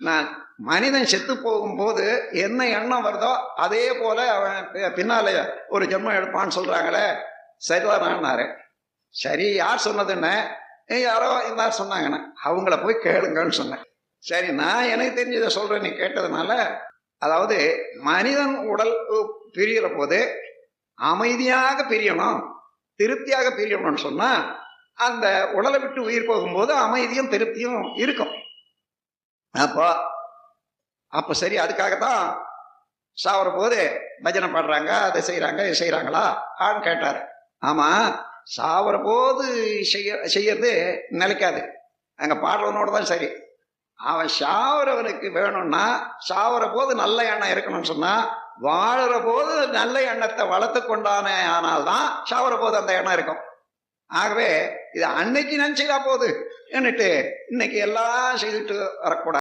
நான் மனிதன் செத்து போகும்போது என்ன எண்ணம் வருதோ அதே போல அவன் பின்னால ஒரு ஜென்மம் எடுப்பான்னு சொல்றாங்களே, சரிதானாரு. சரி, யார் சொன்னதுன்னு யாரோ எல்லாரும் சொன்னாங்கன்னு அவங்கள போய் கேளுங்கன்னு சொன்னேன். சரி, நான் எனக்கு தெரிஞ்சதை சொல்றேன், நீ கேட்டதுனால. அதாவது மனிதன் உடல் பிரிகிற போது அமைதியாக பிரியணும், திருப்தியாக பிரியணும்னு சொன்னா அந்த உடலை விட்டு உயிர் போகும்போது அமைதியும் திருப்தியும் இருக்கும். அப்ப சரி, அதுக்காகத்தான் சாவர போது பஜனை பாடுறாங்க, அதை செய்யறாங்க, இது செய்யறாங்களா ஆன்னு கேட்டாரு. ஆமா, சாவர போது செய்யறது நிலைக்காது, அங்க பாடுறவனோட தான் சரி. அவன் சாவரவனுக்கு வேணும்னா சாவர போது நல்ல எண்ணம் இருக்கணும்னு சொன்னா வாழற போது நல்ல எண்ணத்தை வளர்த்து கொண்டானே ஆனால்தான் சாவர போது அந்த எண்ணம் இருக்கும். ஆகவே இது அன்னைக்கு நினைச்சுக்கா போகுது என்னட்டு இன்னைக்கு எல்லாம் செய்துட்டு வரக்கூடாது.